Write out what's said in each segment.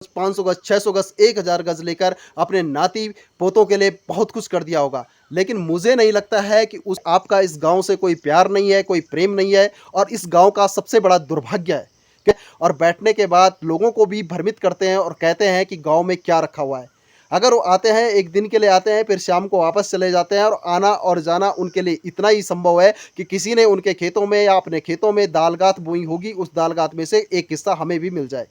500 गज, 600 गज, 1000 गज लेकर अपने नाती पोतों के लिए बहुत कुछ कर दिया होगा। लेकिन मुझे नहीं लगता है कि उस आपका इस गाँव से कोई प्यार नहीं है, कोई प्रेम नहीं है और इस गाँव का सबसे बड़ा दुर्भाग्य है। ठीक है? और बैठने के बाद लोगों को भी भ्रमित करते हैं और कहते हैं कि गाँव में क्या रखा हुआ है। अगर वो आते हैं, 1 दिन के लिए आते हैं, फिर शाम को वापस चले जाते हैं और आना और जाना उनके लिए इतना ही संभव है कि किसी ने उनके खेतों में या अपने खेतों में दाल-गात बोई होगी, उस दाल-गात में से एक हिस्सा हमें भी मिल जाए।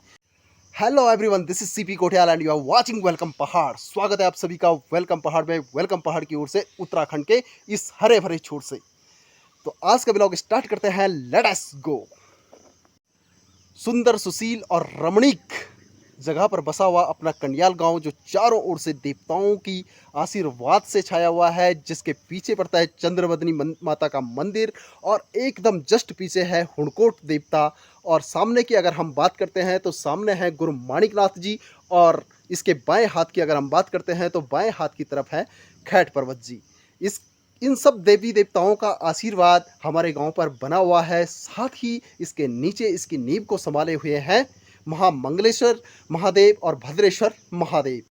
Hello everyone, this is CP Kothiyal and you are watching welcome Pahad. स्वागत है आप सभी का वेलकम पहाड़ में। वेलकम पहाड़ की ओर से उत्तराखंड के इस हरे भरे छोर से। तो आज का ब्लॉग स्टार्ट करते हैं, लेट अस गो। सुंदर, सुशील और रमणीक जगह पर बसा हुआ अपना कंडियाल गांव, जो चारों ओर से देवताओं की आशीर्वाद से छाया हुआ है, जिसके पीछे पड़ता है चंद्रवदनी माता का मंदिर और एकदम जस्ट पीछे है हुड़कोट देवता। और सामने की अगर हम बात करते हैं तो सामने है गुरु माणिकनाथ जी, और इसके बाएं हाथ की अगर हम बात करते हैं तो बाएं हाथ की तरफ है खैट पर्वत जी। इस इन सब देवी देवताओं का आशीर्वाद हमारे गांव पर बना हुआ है। साथ ही इसके नीचे इसकी नींव को संभाले हुए हैं महामंगलेश्वर महादेव और भद्रेश्वर महादेव।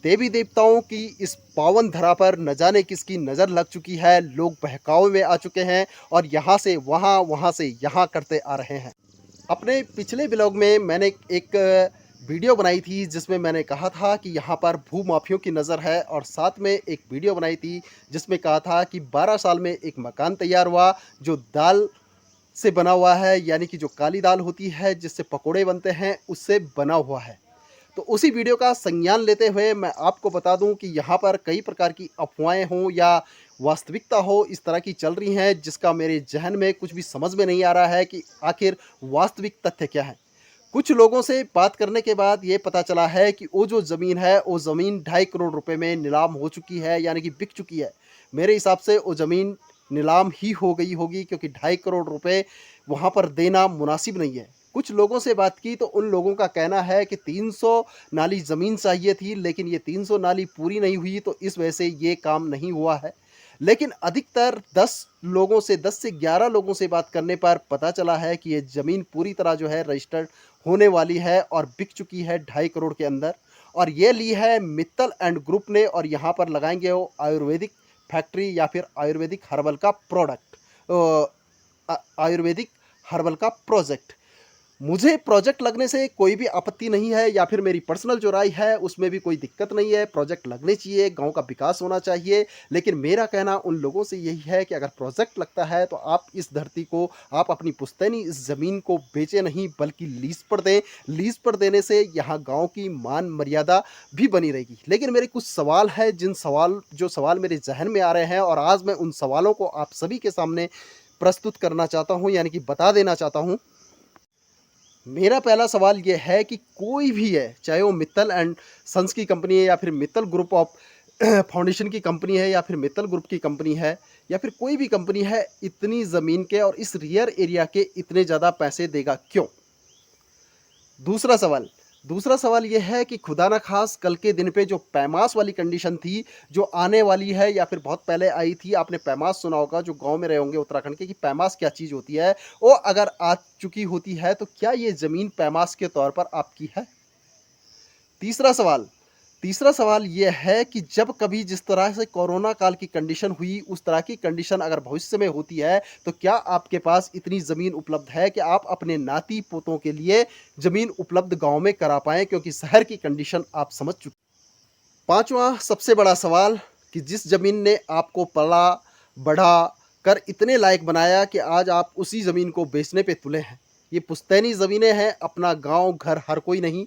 देवी देवताओं की इस पावन धरा पर न जाने किसकी नज़र लग चुकी है। लोग बहकावे में आ चुके हैं और यहाँ से वहाँ, वहाँ से यहाँ करते आ रहे हैं। अपने पिछले ब्लॉग में मैंने एक वीडियो बनाई थी जिसमें मैंने कहा था कि यहाँ पर भूमाफियों की नज़र है, और साथ में एक वीडियो बनाई थी जिसमें कहा था कि 12 साल में एक मकान तैयार हुआ जो दाल से बना हुआ है, यानी कि जो काली दाल होती है जिससे पकोड़े बनते हैं, उससे बना हुआ है। तो उसी वीडियो का संज्ञान लेते हुए मैं आपको बता दूं कि यहाँ पर कई प्रकार की अफवाहें हों या वास्तविकता हो, इस तरह की चल रही हैं, जिसका मेरे जहन में कुछ भी समझ में नहीं आ रहा है कि आखिर वास्तविक तथ्य क्या है। कुछ लोगों से बात करने के बाद ये पता चला है कि वो जो ज़मीन है, वो ज़मीन 2.5 करोड़ रुपए में नीलाम हो चुकी है, यानी कि बिक चुकी है। मेरे हिसाब से वो ज़मीन नीलाम ही हो गई होगी, क्योंकि 2.5 करोड़ रुपए वहाँ पर देना मुनासिब नहीं है। कुछ लोगों से बात की तो उन लोगों का कहना है कि 300 नाली ज़मीन चाहिए थी, लेकिन ये 300 नाली पूरी नहीं हुई, तो इस वजह से ये काम नहीं हुआ है। लेकिन अधिकतर 10 से 11 लोगों से बात करने पर पता चला है कि ये ज़मीन पूरी तरह जो है रजिस्टर्ड होने वाली है और बिक चुकी है 2.5 करोड़ के अंदर। और ये ली है मित्तल एंड ग्रुप ने, और यहाँ पर लगाएंगे वो आयुर्वेदिक फैक्ट्री या फिर आयुर्वेदिक हर्बल का प्रोडक्ट, आयुर्वेदिक हर्बल का प्रोजेक्ट। मुझे प्रोजेक्ट लगने से कोई भी आपत्ति नहीं है, या फिर मेरी पर्सनल जो राय है उसमें भी कोई दिक्कत नहीं है। प्रोजेक्ट लगने चाहिए, गांव का विकास होना चाहिए। लेकिन मेरा कहना उन लोगों से यही है कि अगर प्रोजेक्ट लगता है तो आप इस धरती को, आप अपनी पुश्तैनी इस ज़मीन को बेचे नहीं, बल्कि लीज पर दें। लीज पर देने से यहाँ गाँव की मान मर्यादा भी बनी रहेगी। लेकिन मेरे कुछ सवाल है, जो सवाल मेरे जहन में आ रहे हैं, और आज मैं उन सवालों को आप सभी के सामने प्रस्तुत करना चाहता हूँ, यानी कि बता देना चाहता हूँ। मेरा पहला सवाल ये है कि कोई भी है, चाहे वो मित्तल एंड सन्स की कंपनी है, या फिर मित्तल ग्रुप ऑफ फाउंडेशन की कंपनी है, या फिर मित्तल ग्रुप की कंपनी है, या फिर कोई भी कंपनी है, इतनी ज़मीन के और इस रियर एरिया के इतने ज़्यादा पैसे देगा क्यों? दूसरा सवाल दूसरा सवाल ये है कि खुदा ना खास कल के दिन पे जो पैमास वाली कंडीशन थी, जो आने वाली है या फिर बहुत पहले आई थी, आपने पैमास सुना होगा, जो गांव में रहे होंगे उत्तराखंड के, कि पैमास क्या चीज़ होती है, वो अगर आ चुकी होती है तो क्या ये ज़मीन पैमास के तौर पर आपकी है? तीसरा सवाल तीसरा सवाल ये है कि जब कभी जिस तरह से कोरोना काल की कंडीशन हुई, उस तरह की कंडीशन अगर भविष्य में होती है, तो क्या आपके पास इतनी ज़मीन उपलब्ध है कि आप अपने नाती पोतों के लिए ज़मीन उपलब्ध गांव में करा पाएँ, क्योंकि शहर की कंडीशन आप समझ चुके। पांचवा सबसे बड़ा सवाल कि जिस ज़मीन ने आपको पला बढ़ा कर इतने लायक बनाया कि आज आप उसी ज़मीन को बेचने पे तुले हैं। ये पुश्तैनी ज़मीनें हैं, अपना गांव घर हर कोई नहीं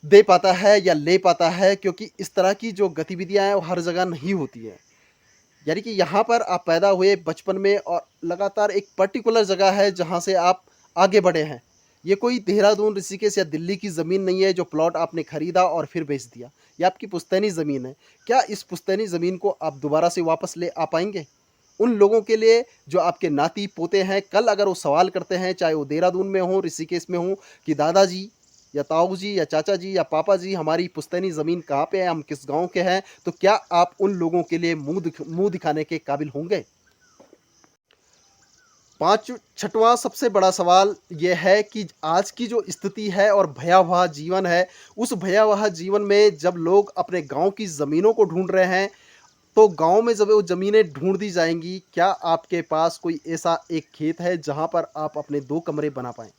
दे पाता है या ले पाता है, क्योंकि इस तरह की जो गतिविधियां हैं वो हर जगह नहीं होती है। यानी कि यहाँ पर आप पैदा हुए बचपन में, और लगातार एक पर्टिकुलर जगह है जहाँ से आप आगे बढ़े हैं। ये कोई देहरादून, ऋषिकेश या दिल्ली की ज़मीन नहीं है जो प्लॉट आपने खरीदा और फिर बेच दिया। ये आपकी पुश्तैनी ज़मीन है। क्या इस पुश्तैनी ज़मीन को आप दोबारा से वापस ले आ पाएंगे? उन लोगों के लिए जो आपके नाती पोते हैं, कल अगर वो सवाल करते हैं, चाहे वो देहरादून में हो, ऋषिकेश में हो, कि दादाजी या ताऊ जी या चाचा जी या पापा जी, हमारी पुश्तैनी ज़मीन कहाँ पे है, हम किस गांव के हैं, तो क्या आप उन लोगों के लिए मुंह दिखाने के काबिल होंगे? छठवां सबसे बड़ा सवाल ये है कि आज की जो स्थिति है और भयावह जीवन है, उस भयावह जीवन में जब लोग अपने गाँव की ज़मीनों को ढूँढ रहे हैं, तो गाँव में जब वो ज़मीनें ढूँढ दी जाएँगी, क्या आपके पास कोई ऐसा एक खेत है जहाँ पर आप अपने 2 कमरे बना पाएँ?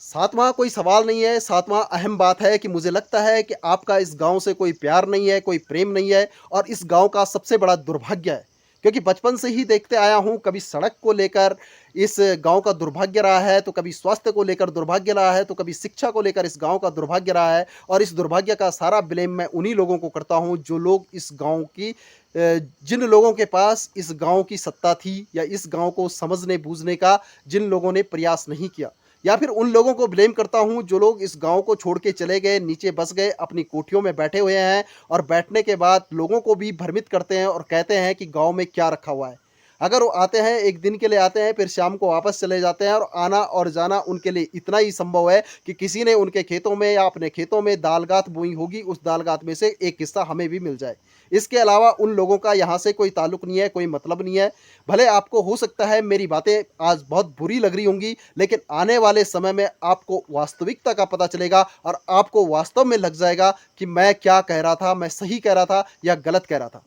सातवां कोई सवाल नहीं है, सातवां अहम बात है कि मुझे लगता है कि आपका इस गाँव से कोई प्यार नहीं है, कोई प्रेम नहीं है और इस गाँव का सबसे बड़ा दुर्भाग्य है। क्योंकि बचपन से ही देखते आया हूँ, कभी सड़क को लेकर इस गाँव का दुर्भाग्य रहा है, तो कभी स्वास्थ्य को लेकर दुर्भाग्य रहा है, तो कभी शिक्षा को लेकर इस गाँव का दुर्भाग्य रहा है और इस दुर्भाग्य का सारा ब्लेम मैं उन्हीं लोगों को करता हूँ, जो लोग इस गाँव की जिन लोगों के पास इस गाँव की सत्ता थी या इस गाँव को समझने-बूझने का जिन लोगों ने प्रयास नहीं किया। या फिर उन लोगों को ब्लेम करता हूँ जो लोग इस गाँव को छोड़ के चले गए, नीचे बस गए, अपनी कोठियों में बैठे हुए हैं और बैठने के बाद लोगों को भी भ्रमित करते हैं और कहते हैं कि गाँव में क्या रखा हुआ है। अगर वो आते हैं, 1 दिन के लिए आते हैं, फिर शाम को वापस चले जाते हैं और आना और जाना उनके लिए इतना ही संभव है कि किसी ने उनके खेतों में या अपने खेतों में दाल-गात बोई होगी, उस दाल-गात में से एक हिस्सा हमें भी मिल जाए। इसके अलावा उन लोगों का यहाँ से कोई ताल्लुक नहीं है, कोई मतलब नहीं है। भले आपको हो सकता है मेरी बातें आज बहुत बुरी लग रही होंगी, लेकिन आने वाले समय में आपको वास्तविकता का पता चलेगा और आपको वास्तव में लग जाएगा कि मैं क्या कह रहा था, मैं सही कह रहा था या गलत कह रहा था।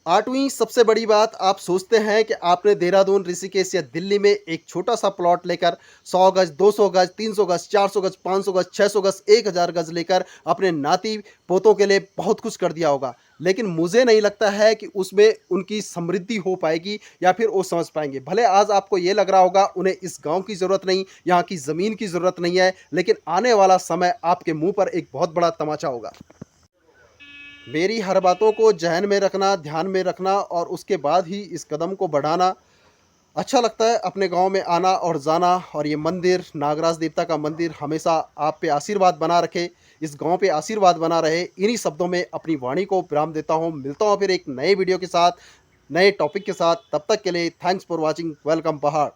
8वीं सबसे बड़ी बात, आप सोचते हैं कि आपने देहरादून, ऋषिकेश या दिल्ली में एक छोटा-सा प्लॉट लेकर 100 गज, 200 गज, 300 गज, 400 गज, 500 गज, 600 गज, 1000 गज लेकर अपने नाती-पोतों के लिए बहुत कुछ कर दिया होगा। लेकिन मुझे नहीं लगता है कि उसमें उनकी समृद्धि हो पाएगी या फिर वो समझ पाएँगे। भले आज आपको ये लग रहा होगा उन्हें इस गाँव की ज़रूरत नहीं, यहाँ की ज़मीन की ज़रूरत नहीं है, लेकिन आने वाला समय आपके मुँह पर एक बहुत बड़ा तमाचा होगा। मेरी हर बातों को ज़हन में रखना, ध्यान में रखना और उसके बाद ही इस कदम को बढ़ाना। अच्छा लगता है अपने गाँव में आना और जाना और ये मंदिर, नागराज देवता का मंदिर हमेशा आप पे आशीर्वाद बना रखे, इस गाँव पे आशीर्वाद बना रहे। इन्हीं शब्दों में अपनी वाणी को विराम देता हूँ। मिलता हूँ फिर एक नए वीडियो के साथ, नए टॉपिक के साथ। तब तक के लिए थैंक्स फॉर वॉचिंग। वेलकम पहाड़।